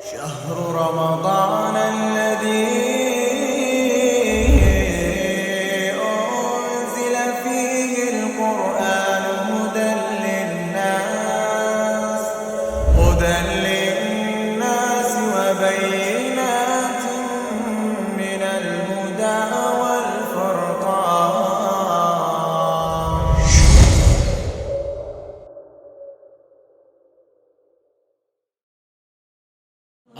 شهر رمضان الذي أنزل فيه القرآن هدى للناس وبينات من الهدى والفرقان.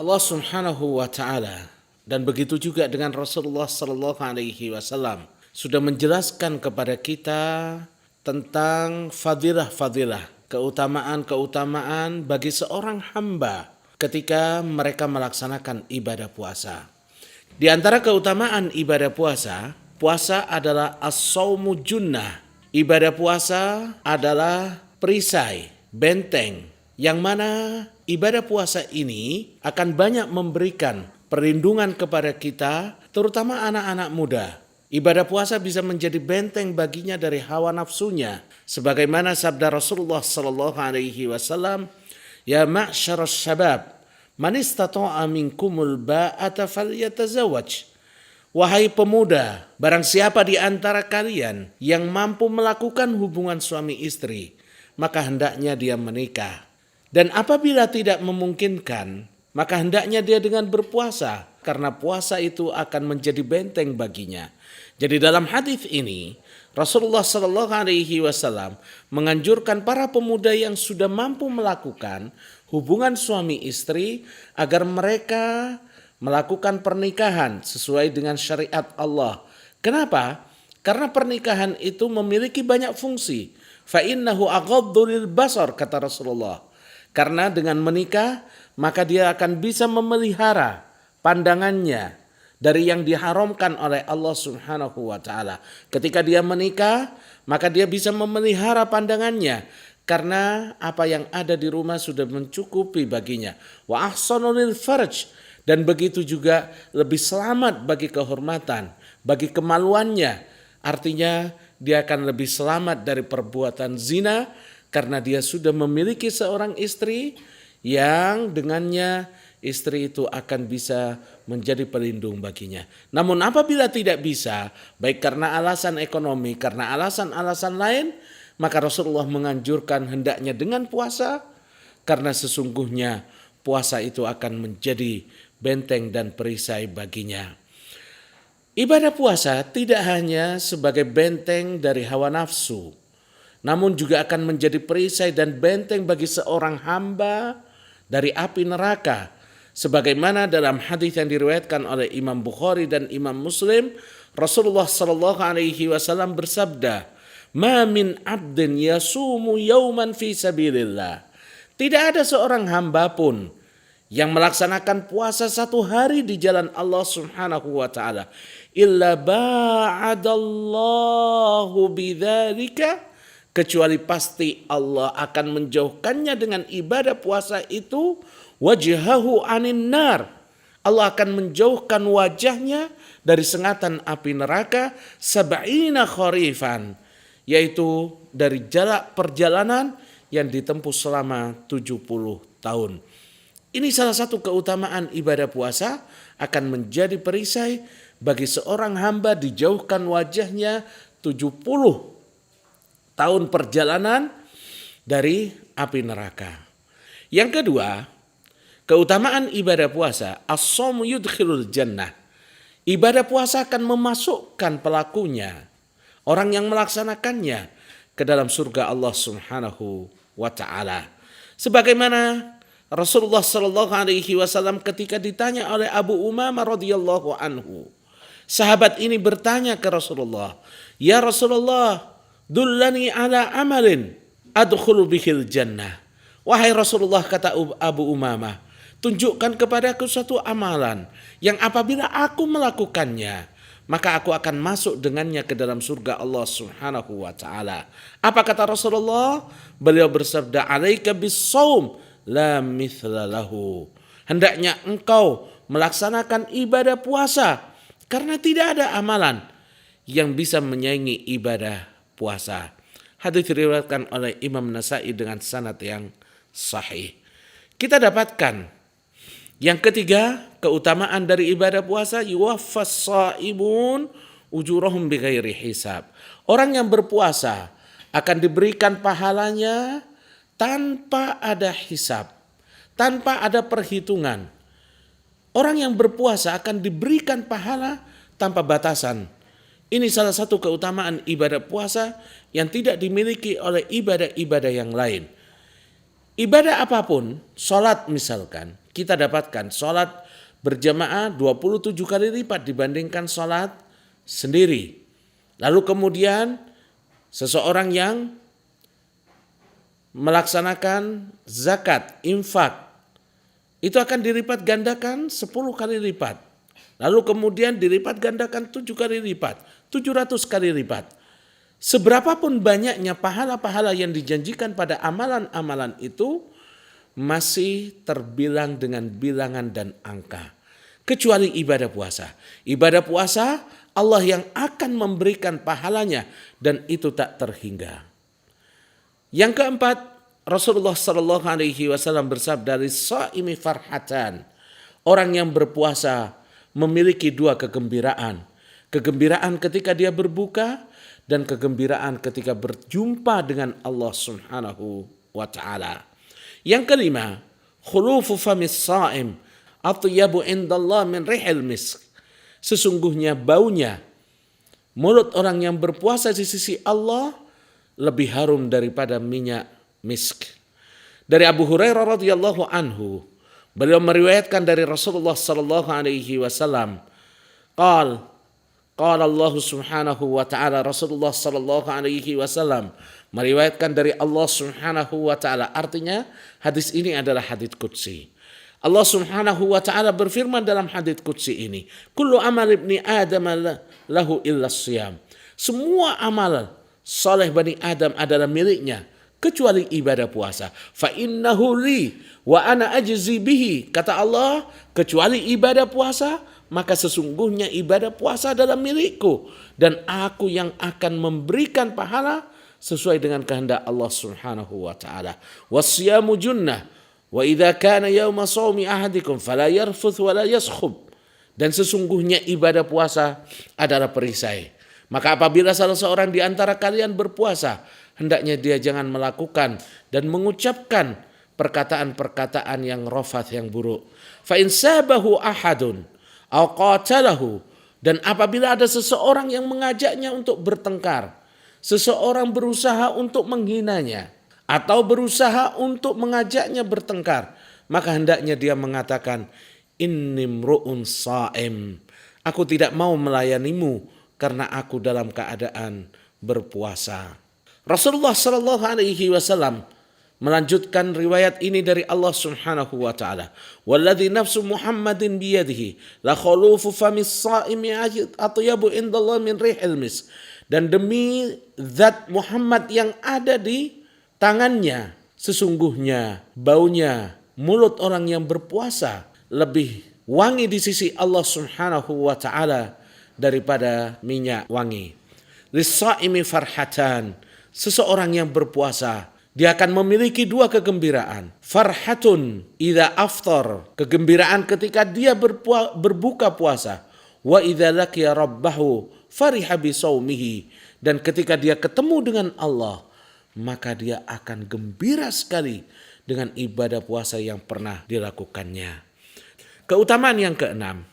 Allah Subhanahu wa taala dan begitu juga dengan Rasulullah sallallahu alaihi wasallam sudah menjelaskan kepada kita tentang fadilah-fadilah, keutamaan-keutamaan bagi seorang hamba ketika mereka melaksanakan ibadah puasa. Di antara keutamaan ibadah puasa, puasa adalah as-saumu junnah. Ibadah puasa adalah perisai, benteng, yang mana ibadah puasa ini akan banyak memberikan perlindungan kepada kita, terutama anak-anak muda. Ibadah puasa bisa menjadi benteng baginya dari hawa nafsunya, sebagaimana sabda Rasulullah sallallahu alaihi wasallam, "Ya ma'syaras syabab, man istata'a minkumul ba'ata falyatazawwaj." Wahai pemuda, barang siapa di antara kalian yang mampu melakukan hubungan suami istri, maka hendaknya dia menikah. Dan apabila tidak memungkinkan, maka hendaknya dia dengan berpuasa, karena puasa itu akan menjadi benteng baginya. Jadi dalam hadis ini, Rasulullah Shallallahu Alaihi Wasallam menganjurkan para pemuda yang sudah mampu melakukan hubungan suami istri agar mereka melakukan pernikahan sesuai dengan syariat Allah. Kenapa? Karena pernikahan itu memiliki banyak fungsi. Fa innahu aghaddu lil basar, kata Rasulullah. Karena dengan menikah maka dia akan bisa memelihara pandangannya dari yang diharamkan oleh Allah Subhanahu wa taala. Ketika dia menikah, maka dia bisa memelihara pandangannya karena apa yang ada di rumah sudah mencukupi baginya. Wa ahsanu lil farj, dan begitu juga lebih selamat bagi kehormatan, bagi kemaluannya. Artinya dia akan lebih selamat dari perbuatan zina karena dia sudah memiliki seorang istri yang dengannya istri itu akan bisa menjadi pelindung baginya. Namun apabila tidak bisa, baik karena alasan ekonomi, karena alasan-alasan lain, maka Rasulullah menganjurkan hendaknya dengan puasa, karena sesungguhnya puasa itu akan menjadi benteng dan perisai baginya. Ibadah puasa tidak hanya sebagai benteng dari hawa nafsu, namun juga akan menjadi perisai dan benteng bagi seorang hamba dari api neraka. Sebagaimana dalam hadis yang diriwayatkan oleh Imam Bukhari dan Imam Muslim, Rasulullah sallallahu alaihi wasallam bersabda, "Ma min 'abdin yasumu yauman fi sabilillah." Tidak ada seorang hamba pun yang melaksanakan puasa satu hari di jalan Allah Subhanahu wa taala, illa ba'adallahu bidzalika, kecuali pasti Allah akan menjauhkannya dengan ibadah puasa itu wajhahu anin nar. Allah akan menjauhkan wajahnya dari sengatan api neraka sab'ina kharifan, yaitu dari jarak perjalanan yang ditempuh selama 70 tahun. Ini salah satu keutamaan ibadah puasa, akan menjadi perisai bagi seorang hamba, dijauhkan wajahnya 70 tahun perjalanan dari api neraka. Yang kedua, keutamaan ibadah puasa, as-shaumu yudkhilul jannah. Ibadah puasa akan memasukkan pelakunya, orang yang melaksanakannya, ke dalam surga Allah Subhanahu wa taala. Sebagaimana Rasulullah sallallahu alaihi wasallam ketika ditanya oleh Abu Umamah radhiyallahu anhu, sahabat ini bertanya ke Rasulullah, "Ya Rasulullah, dullani ala amalin adkhulu bihil jannah." Wahai Rasulullah, kata Abu Umamah, tunjukkan kepadaku suatu amalan yang apabila aku melakukannya, maka aku akan masuk dengannya ke dalam surga Allah Subhanahu wa taala. Apa kata Rasulullah? Beliau bersabda, "Alaika bis-shaum la mithla lahu." Hendaknya engkau melaksanakan ibadah puasa, karena tidak ada amalan yang bisa menyaingi ibadah puasa. Hadis diriwayatkan oleh Imam Nasa'i dengan sanad yang sahih. Kita dapatkan Yang ketiga, keutamaan dari ibadah puasa, yuwaffas sha'imun ujurahum bighairi hisab. Orang yang berpuasa akan diberikan pahalanya tanpa ada hisab, tanpa ada perhitungan. Orang yang berpuasa akan diberikan pahala tanpa batasan. Ini salah satu keutamaan ibadah puasa yang tidak dimiliki oleh ibadah-ibadah yang lain. Ibadah apapun, sholat misalkan, kita dapatkan sholat berjamaah 27 kali lipat dibandingkan sholat sendiri. Lalu kemudian seseorang yang melaksanakan zakat, infak, itu akan dilipat gandakan 10 kali lipat. Lalu kemudian dilipat gandakan 7 kali lipat, 700 kali lipat. Seberapapun banyaknya pahala-pahala yang dijanjikan pada amalan-amalan itu masih terbilang dengan bilangan dan angka. Kecuali ibadah puasa. Ibadah puasa Allah yang akan memberikan pahalanya dan itu tak terhingga. Yang keempat, Rasulullah Shallallahu Alaihi Wasallam bersabda, "Shaimi farhatan." Orang yang berpuasa memiliki dua kegembiraan. Kegembiraan ketika dia berbuka dan kegembiraan ketika berjumpa dengan Allah Subhanahu wa taala. Yang kelima, khulufu famis shaim atyabu indallah min rihil misk. Sesungguhnya baunya mulut orang yang berpuasa di sisi Allah lebih harum daripada minyak misk. Dari Abu Hurairah radhiyallahu anhu, beliau meriwayatkan dari Rasulullah sallallahu alaihi wasallam, Qala Allah Subhanahu wa taala, Rasulullah sallallahu alaihi wasallam meriwayatkan dari Allah Subhanahu wa taala. Artinya hadis ini adalah hadits qudsi. Allah Subhanahu wa taala berfirman dalam hadits qudsi ini, "Kullu amal ibni Adam lahu illa siyam." Semua amal saleh Bani Adam adalah miliknya kecuali ibadah puasa. Fa innahu li wa ana ajzi bihi. Kata Allah, kecuali ibadah puasa, maka sesungguhnya ibadah puasa adalah milikku dan aku yang akan memberikan pahala sesuai dengan kehendak Allah Subhanahu wa taala. Wasyamu junnah wa idza kana yauma shaumi ahadikum fala yarfuth wa la yaskhub. Dan sesungguhnya ibadah puasa adalah perisai. Maka apabila salah seorang di antara kalian berpuasa, hendaknya dia jangan melakukan dan mengucapkan perkataan-perkataan yang rafath, yang buruk. Fa in sabahu ahadun aw qatalahu, dan apabila ada seseorang yang mengajaknya untuk bertengkar, seseorang berusaha untuk menghinanya atau berusaha untuk mengajaknya bertengkar, maka hendaknya dia mengatakan, inni mru'un sha'im, aku tidak mau melayanimu karena aku dalam keadaan berpuasa. Rasulullah sallallahu alaihi wasallam melanjutkan riwayat ini dari Allah Subhanahu wa taala. Walladzi nafsu Muhammadin biyadihi la khulufu famis shaimi atyabu indallah min rihil misk. Dan demi zat Muhammad yang ada di tangannya, sesungguhnya baunya mulut orang yang berpuasa lebih wangi di sisi Allah Subhanahu wa taala daripada minyak wangi. Lis-shaimi farhatan. Seseorang yang berpuasa dia akan memiliki dua kegembiraan. Farhatun idza aftar, kegembiraan ketika dia berbuka puasa. Wa idza laqiya rabbahu fariha bi saumihi, dan ketika dia ketemu dengan Allah, maka dia akan gembira sekali dengan ibadah puasa yang pernah dilakukannya. Keutamaan yang keenam,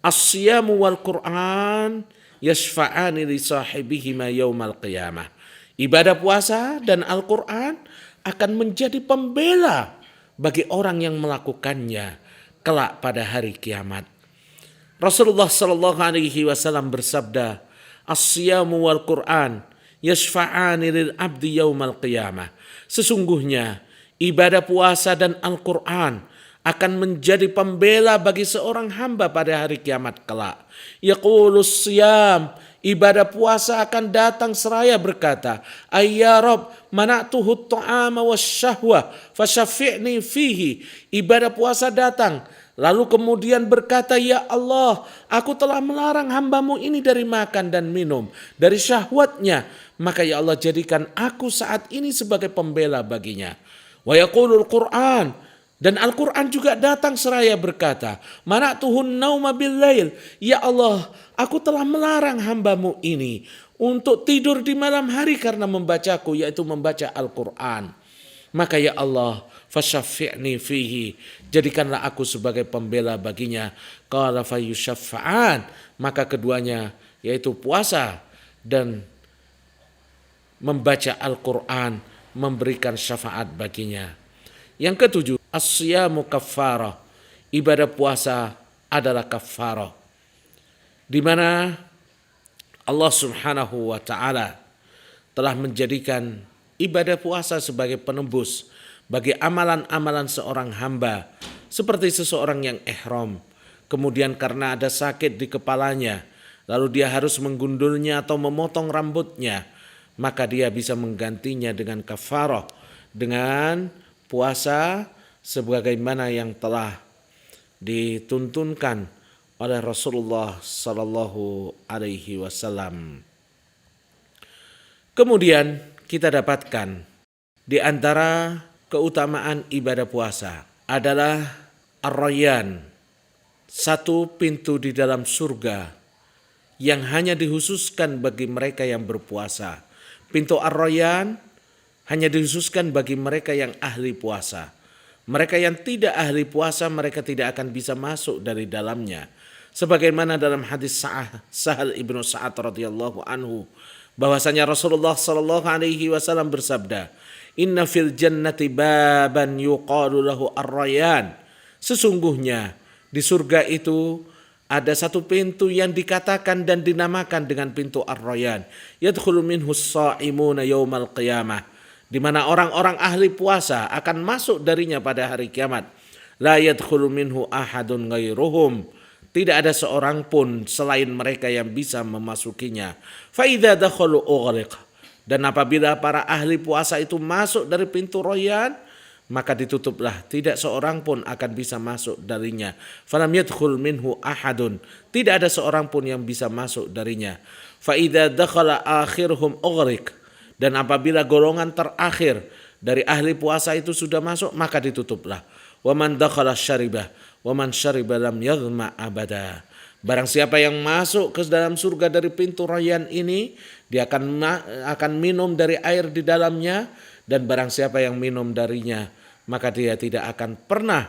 as-siyamu wal Qur'an yashfa'ani li sahibihima yaumal qiyamah. Ibadah puasa dan Al-Quran akan menjadi pembela bagi orang yang melakukannya kelak pada hari kiamat. Rasulullah sallallahu alaihi wasallam bersabda, "As-siyamu wal Qur'an yashfa'ani lil abdi yaumal qiyamah." Sesungguhnya ibadah puasa dan Al-Quran akan menjadi pembela bagi seorang hamba pada hari kiamat kelak. Yaqulus siyam, ibadah puasa akan datang seraya berkata, "Ayya Rabb, mana'tuhu at-ta'ama wasyahwa fasyafi'ni fihi." Ibadah puasa datang lalu kemudian berkata, "Ya Allah, aku telah melarang hambamu ini dari makan dan minum, dari syahwatnya, maka ya Allah jadikan aku saat ini sebagai pembela baginya." Wa yaqulul Qur'an, Dan Al-Quran juga datang seraya berkata, mana'tuhun nauma bil-lail. Ya Allah, aku telah melarang hambamu ini untuk tidur di malam hari karena membacaku, yaitu membaca Al-Quran. Maka ya Allah, fasyafi'ni fihi, jadikanlah aku sebagai pembela baginya. Qala fayusyafa'an, maka keduanya yaitu puasa dan membaca Al-Quran memberikan syafaat baginya. Yang ketujuh, as-siyamu kaffarah, ibadah puasa adalah kaffarah, di mana Allah Subhanahu wa taala telah menjadikan ibadah puasa sebagai penembus bagi amalan-amalan seorang hamba, seperti seseorang yang ihram, kemudian karena ada sakit di kepalanya, lalu dia harus menggundulnya atau memotong rambutnya, maka dia bisa menggantinya dengan kafarah, dengan puasa sebagaimana yang telah dituntunkan oleh Rasulullah sallallahu alaihi wasallam. Kemudian kita dapatkan di antara keutamaan ibadah puasa adalah Ar-Rayyan, satu pintu di dalam surga yang hanya dikhususkan bagi mereka yang berpuasa. Pintu Ar-Rayyan hanya dikhususkan bagi mereka yang ahli puasa. Mereka yang tidak ahli puasa, mereka tidak akan bisa masuk dari dalamnya. Sebagaimana dalam hadis Sahal ibnu Sa'ad radhiyallahu anhu, bahwasanya Rasulullah sallallahu alaihi wasallam bersabda, "Inna fil jannati baban yuqalu lahu Ar-Rayyan." Sesungguhnya di surga itu ada satu pintu yang dikatakan dan dinamakan dengan pintu Ar-Rayyan. Yadkhulu minhu as-sha'imuna yaumal qiyamah, di mana orang-orang ahli puasa akan masuk darinya pada hari kiamat. La yadkhulu minhu ahadun ghairuhum, tidak ada seorang pun selain mereka yang bisa memasukinya. Fa idza dakhalu ughliq, dan apabila para ahli puasa itu masuk dari pintu Rayyan, maka ditutuplah, tidak seorang pun akan bisa masuk darinya. Falam yadkhul minhu ahadun, tidak ada seorang pun yang bisa masuk darinya. Fa idza dakhala akhiruhum ughriq, dan apabila golongan terakhir dari ahli puasa itu sudah masuk, maka ditutuplah. Wa man dakhala syaribah wa man syariba lam yaghma abada. Barang siapa yang masuk ke dalam surga dari pintu Rayyan ini, dia akan minum dari air di dalamnya, dan barang siapa yang minum darinya, maka dia tidak akan pernah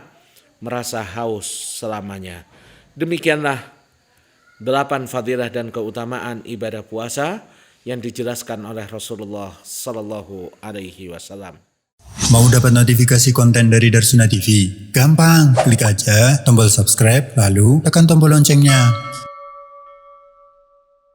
merasa haus selamanya. Demikianlah 8 fadilah dan keutamaan ibadah puasa yang dijelaskan oleh Rasulullah sallallahu alaihi wasallam. Mau dapat notifikasi konten dari Darsuna TV? Gampang, klik aja tombol subscribe lalu tekan tombol loncengnya.